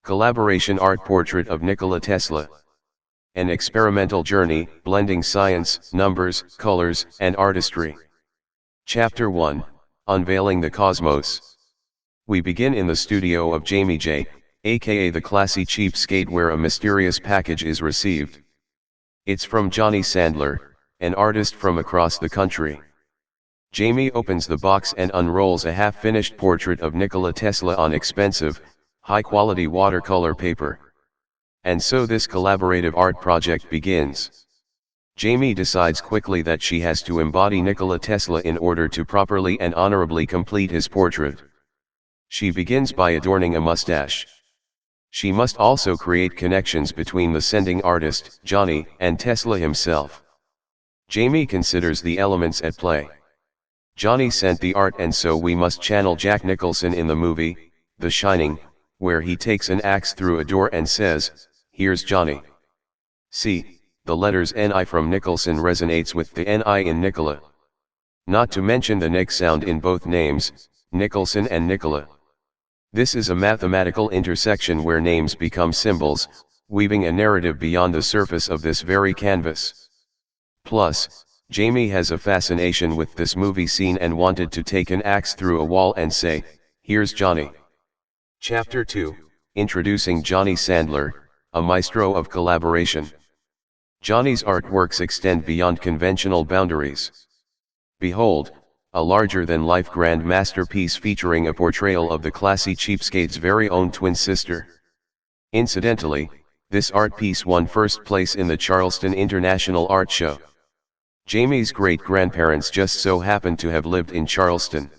Collaboration Art Portrait of Nikola Tesla. An experimental journey, blending science, numbers, colors, and artistry. Chapter 1, Unveiling the Cosmos. We begin in the studio of Jamie J, aka the Classy Cheapskate, where a mysterious package is received. It's from Johnny Sandler, an artist from across the country. Jamie opens the box and unrolls a half-finished portrait of Nikola Tesla on expensive, high-quality watercolor paper. And so this collaborative art project begins. Jamie decides quickly that she has to embody Nikola Tesla in order to properly and honorably complete his portrait. She begins by adorning a mustache. She must also create connections between the sending artist, Johnny, and Tesla himself. Jamie considers the elements at play. Johnny sent the art, and so we must channel Jack Nicholson in the movie, The Shining, where he takes an axe through a door and says, "Here's Johnny." See, the letters NI from Nicholson resonates with the NI in Nikola. Not to mention the Nick sound in both names, Nicholson and Nikola. This is a mathematical intersection where names become symbols, weaving a narrative beyond the surface of this very canvas. Plus, Jamie has a fascination with this movie scene and wanted to take an axe through a wall and say, "Here's Johnny." Chapter 2, Introducing Johnny Sandler, a maestro of collaboration. Johnny's artworks extend beyond conventional boundaries. Behold, a larger-than-life grand masterpiece featuring a portrayal of the Classy Cheapskate's very own twin sister. Incidentally, this art piece won first place in the Charleston International Art Show. Jamie's great-grandparents just so happened to have lived in Charleston.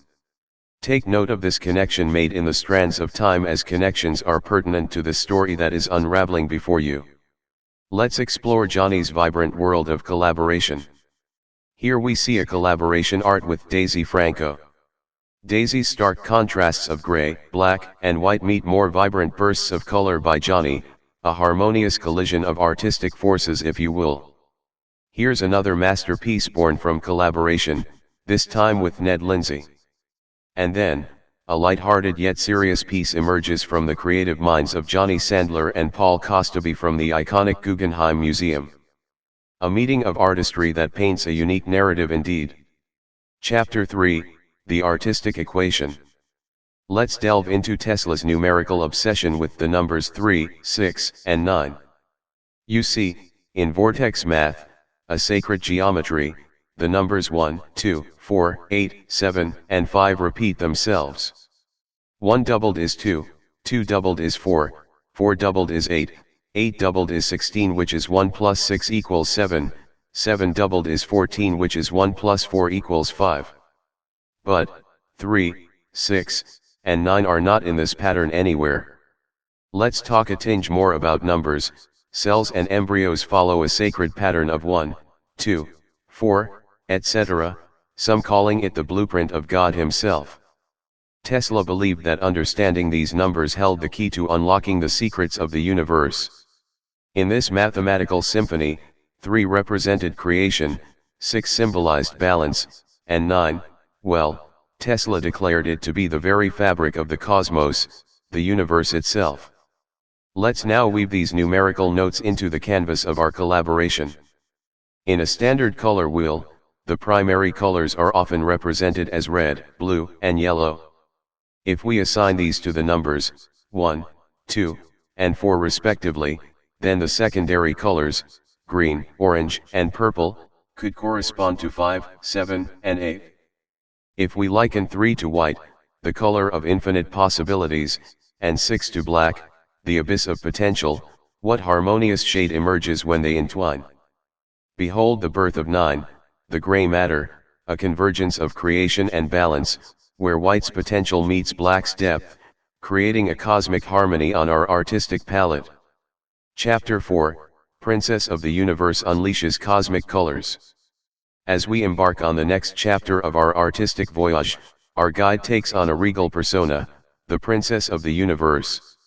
Take note of this connection made in the strands of time, as connections are pertinent to the story that is unraveling before you. Let's explore Johnny's vibrant world of collaboration. Here we see a collaboration art with Daisy Franco. Daisy's stark contrasts of gray, black, and white meet more vibrant bursts of color by Johnny, a harmonious collision of artistic forces, if you will. Here's another masterpiece born from collaboration, this time with Ned Lindsay. And then, a light-hearted yet serious piece emerges from the creative minds of Johnny Sandler and Paul Kostaby from the iconic Guggenheim Museum. A meeting of artistry that paints a unique narrative indeed. Chapter 3, The Artistic Equation. Let's delve into Tesla's numerical obsession with the numbers 3, 6, and 9. You see, in Vortex Math, a sacred geometry, the numbers 1, 2, 4, 8, 7, and 5 repeat themselves. 1 doubled is 2, 2 doubled is 4, 4 doubled is 8, 8 doubled is 16, which is 1 plus 6 equals 7, 7 doubled is 14, which is 1 plus 4 equals 5. But, 3, 6, and 9 are not in this pattern anywhere. Let's talk a tinge more about numbers. Cells and embryos follow a sacred pattern of 1, 2, 4, etc., some calling it the blueprint of God himself. Tesla believed that understanding these numbers held the key to unlocking the secrets of the universe. In this mathematical symphony, 3 represented creation, 6 symbolized balance, and 9, well, Tesla declared it to be the very fabric of the cosmos, the universe itself. Let's now weave these numerical notes into the canvas of our collaboration. In a standard color wheel, the primary colors are often represented as red, blue, and yellow. If we assign these to the numbers 1, 2, and 4 respectively, then the secondary colors, green, orange, and purple, could correspond to 5, 7, and 8. If we liken 3 to white, the color of infinite possibilities, and 6 to black, the abyss of potential, what harmonious shade emerges when they entwine. Behold the birth of 9, the gray matter, a convergence of creation and balance, where white's potential meets black's depth, creating a cosmic harmony on our artistic palette. Chapter 4, Princess of the Universe unleashes cosmic colors. As we embark on the next chapter of our artistic voyage, our guide takes on a regal persona, the Princess of the Universe.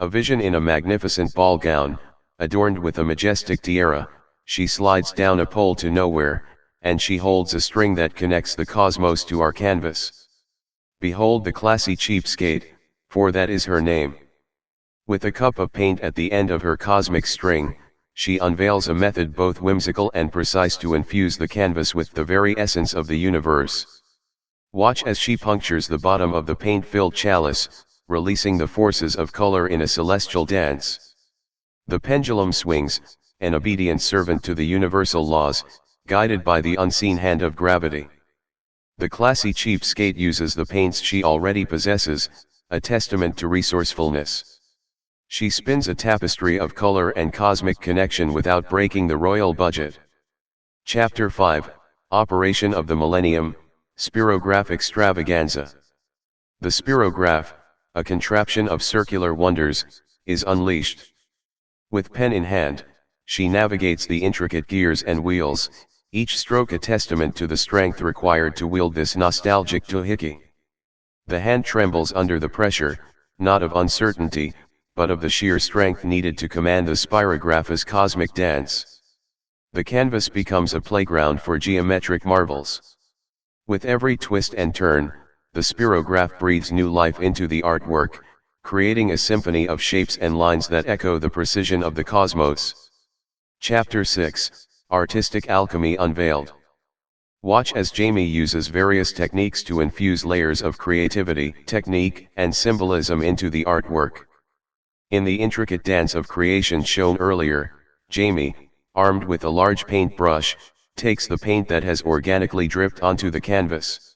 A vision in a magnificent ball gown, adorned with a majestic tiara, she slides down a pole to nowhere, and she holds a string that connects the cosmos to our canvas. Behold the Classy Cheapskate, for that is her name. With a cup of paint at the end of her cosmic string, she unveils a method both whimsical and precise to infuse the canvas with the very essence of the universe. Watch as she punctures the bottom of the paint-filled chalice, releasing the forces of color in a celestial dance. The pendulum swings, an obedient servant to the universal laws, guided by the unseen hand of gravity. The classy cheapskate uses the paints she already possesses, a testament to resourcefulness. She spins a tapestry of color and cosmic connection without breaking the royal budget. Chapter 5, Operation of the Millennium, Spirograph Extravaganza. The spirograph, a contraption of circular wonders, is unleashed. With pen in hand, she navigates the intricate gears and wheels, each stroke a testament to the strength required to wield this nostalgic doohickey. The hand trembles under the pressure, not of uncertainty, but of the sheer strength needed to command the spirograph's cosmic dance. The canvas becomes a playground for geometric marvels. With every twist and turn, the spirograph breathes new life into the artwork, creating a symphony of shapes and lines that echo the precision of the cosmos. Chapter 6, Artistic Alchemy Unveiled. Watch as Jamie uses various techniques to infuse layers of creativity, technique, and symbolism into the artwork. In the intricate dance of creation shown earlier, Jamie, armed with a large paintbrush, takes the paint that has organically dripped onto the canvas.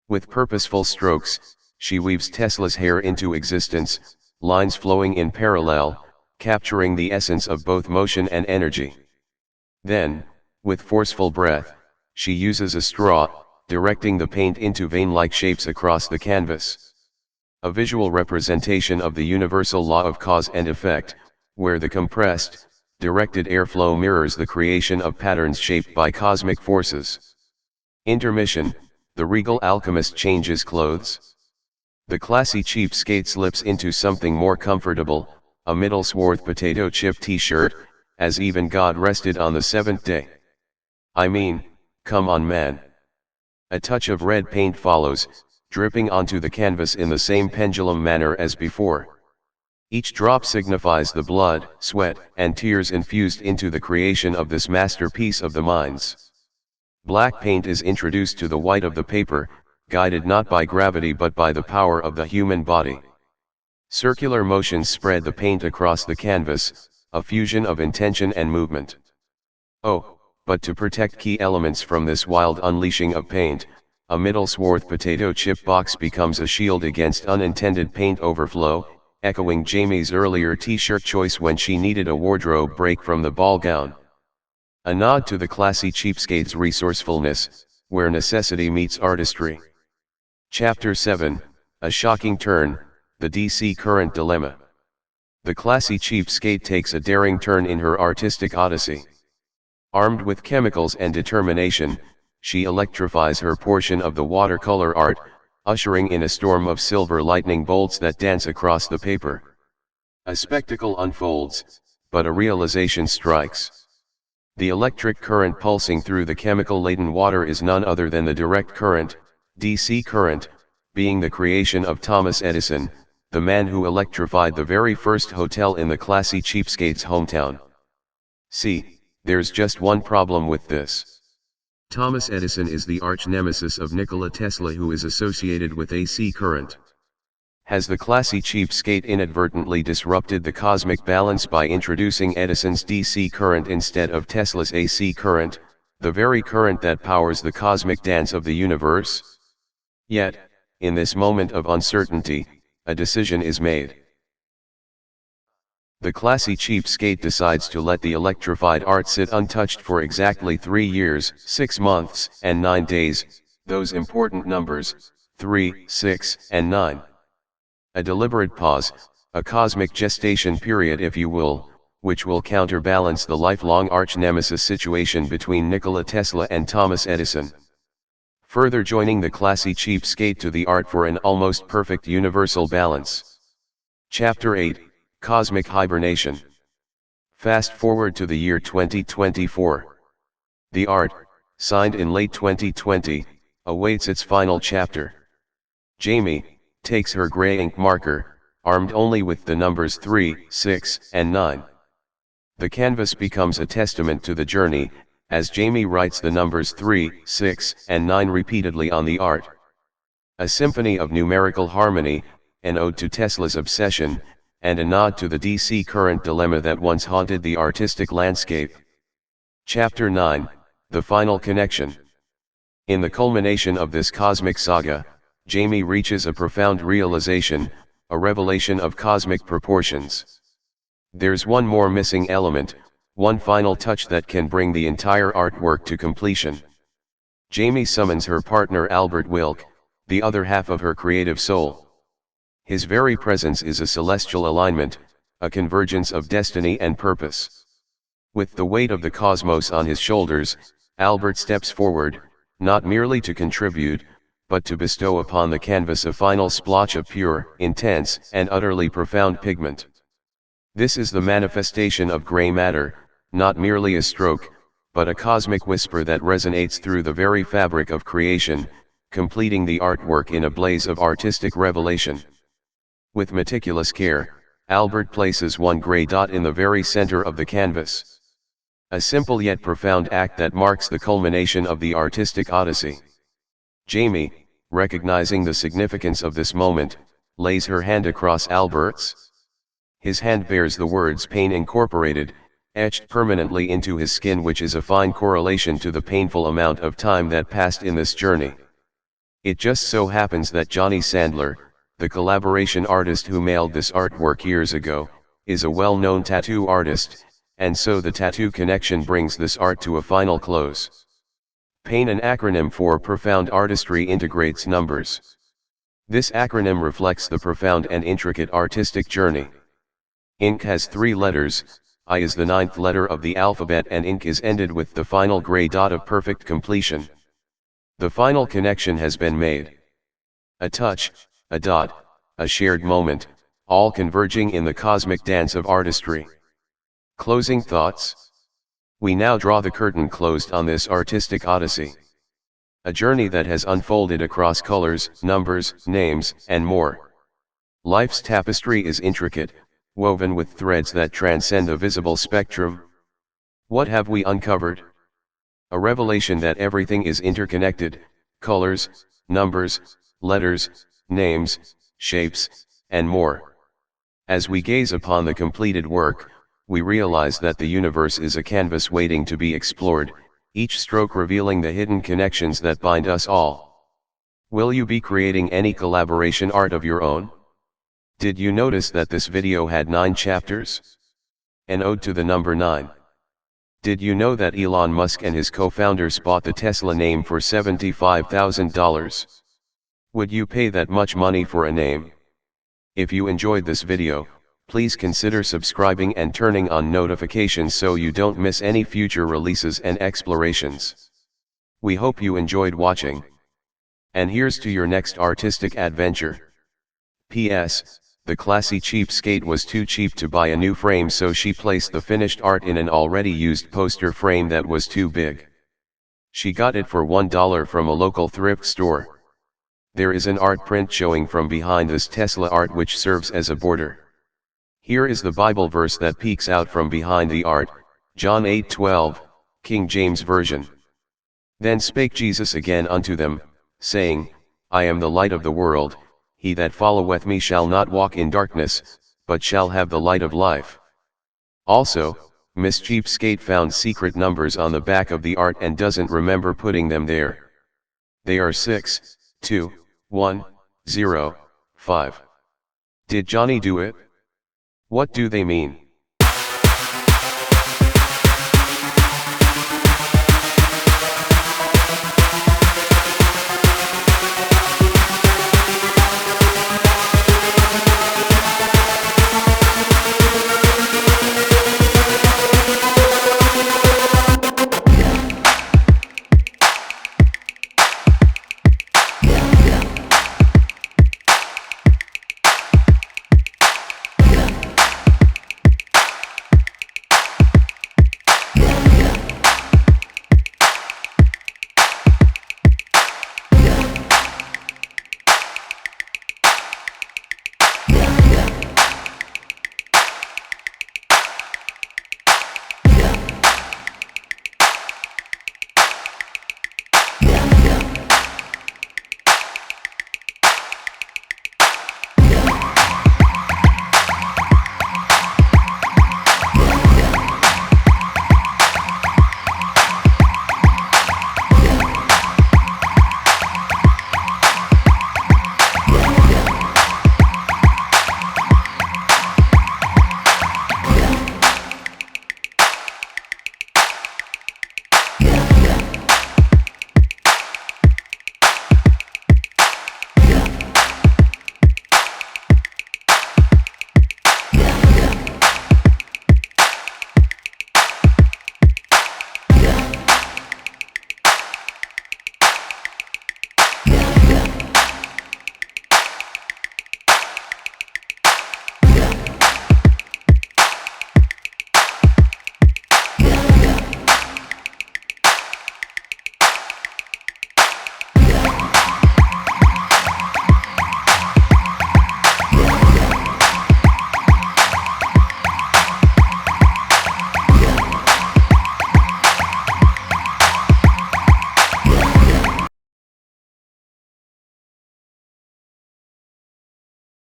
With purposeful strokes, she weaves Tesla's hair into existence, lines flowing in parallel, capturing the essence of both motion and energy. Then, with forceful breath, she uses a straw, directing the paint into vein-like shapes across the canvas. A visual representation of the universal law of cause and effect, where the compressed, directed airflow mirrors the creation of patterns shaped by cosmic forces. Intermission, the regal alchemist changes clothes. The classy cheapskate slips into something more comfortable, a middle-swarth potato chip t-shirt, as even God rested on the seventh day. I mean, come on man. A touch of red paint follows, dripping onto the canvas in the same pendulum manner as before. Each drop signifies the blood, sweat, and tears infused into the creation of this masterpiece of the minds. Black paint is introduced to the white of the paper, guided not by gravity but by the power of the human body. Circular motions spread the paint across the canvas, a fusion of intention and movement. Oh, but to protect key elements from this wild unleashing of paint, a middle-swarth potato chip box becomes a shield against unintended paint overflow, echoing Jamie's earlier t-shirt choice when she needed a wardrobe break from the ball gown. A nod to the classy cheapskate's resourcefulness, where necessity meets artistry. Chapter 7, A Shocking Turn, the DC Current Dilemma. The classy cheapskate takes a daring turn in her artistic odyssey. Armed with chemicals and determination, she electrifies her portion of the watercolor art, ushering in a storm of silver lightning bolts that dance across the paper. A spectacle unfolds, but a realization strikes. The electric current pulsing through the chemical-laden water is none other than the direct current, DC current, being the creation of Thomas Edison, the man who electrified the very first hotel in the classy cheapskate's hometown. See, there's just one problem with this. Thomas Edison is the arch-nemesis of Nikola Tesla, who is associated with AC current. Has the classy cheapskate inadvertently disrupted the cosmic balance by introducing Edison's DC current instead of Tesla's AC current, the very current that powers the cosmic dance of the universe? Yet, in this moment of uncertainty, a decision is made. The classy cheapskate decides to let the electrified art sit untouched for exactly 3 years, 6 months, and 9 days, those important numbers, 3, 6, and 9. A deliberate pause, a cosmic gestation period if you will, which will counterbalance the lifelong arch-nemesis situation between Nikola Tesla and Thomas Edison. Further joining the classy cheapskate to the art for an almost perfect universal balance. Chapter 8, Cosmic Hibernation. Fast forward to the year 2024. The art, signed in late 2020, awaits its final chapter. Jamie takes her gray ink marker, armed only with the numbers 3, 6, and 9. The canvas becomes a testament to the journey, as Jamie writes the numbers 3, 6, and 9 repeatedly on the art. A symphony of numerical harmony, an ode to Tesla's obsession, and a nod to the DC current dilemma that once haunted the artistic landscape. Chapter 9, The Final Connection. In the culmination of this cosmic saga, Jamie reaches a profound realization, a revelation of cosmic proportions. There's one more missing element, one final touch that can bring the entire artwork to completion. Jamie summons her partner Albert Wilk, the other half of her creative soul. His very presence is a celestial alignment, a convergence of destiny and purpose. With the weight of the cosmos on his shoulders, Albert steps forward, not merely to contribute, but to bestow upon the canvas a final splotch of pure, intense, and utterly profound pigment. This is the manifestation of gray matter, not merely a stroke, but a cosmic whisper that resonates through the very fabric of creation, completing the artwork in a blaze of artistic revelation. With meticulous care, Albert places one gray dot in the very center of the canvas. A simple yet profound act that marks the culmination of the artistic odyssey. Jamie, recognizing the significance of this moment, lays her hand across Albert's. His hand bears the words Pain Incorporated, etched permanently into his skin, which is a fine correlation to the painful amount of time that passed in this journey. It just so happens that Johnny Sandler, the collaboration artist who mailed this artwork years ago, is a well-known tattoo artist, and so the tattoo connection brings this art to a final close. PAIN, an acronym for Profound Artistry, integrates numbers. This acronym reflects the profound and intricate artistic journey. Ink has 3 letters, I is the 9th letter of the alphabet, and ink is ended with the final gray dot of perfect completion. The final connection has been made. A touch, a dot, a shared moment, all converging in the cosmic dance of artistry. Closing thoughts? We now draw the curtain closed on this artistic odyssey. A journey that has unfolded across colors, numbers, names, and more. Life's tapestry is intricate, woven with threads that transcend the visible spectrum. What have we uncovered? A revelation that everything is interconnected: colors, numbers, letters, names, shapes, and more. As we gaze upon the completed work, we realize that the universe is a canvas waiting to be explored, each stroke revealing the hidden connections that bind us all. Will you be creating any collaboration art of your own? Did you notice that this video had 9 chapters? An ode to the number 9. Did you know that Elon Musk and his co-founders bought the Tesla name for $75,000? Would you pay that much money for a name? If you enjoyed this video, please consider subscribing and turning on notifications so you don't miss any future releases and explorations. We hope you enjoyed watching. And here's to your next artistic adventure. P.S. The Classy Cheapskate was too cheap to buy a new frame, so she placed the finished art in an already used poster frame that was too big. She got it for $1 from a local thrift store. There is an art print showing from behind this Tesla art which serves as a border. Here is the Bible verse that peeks out from behind the art, John 8:12, King James Version. Then spake Jesus again unto them, saying, I am the light of the world. He that followeth me shall not walk in darkness, but shall have the light of life. Also, Miss Cheapskate found secret numbers on the back of the art and doesn't remember putting them there. They are 6, 2, 1, 0, 5. Did Johnny do it? What do they mean?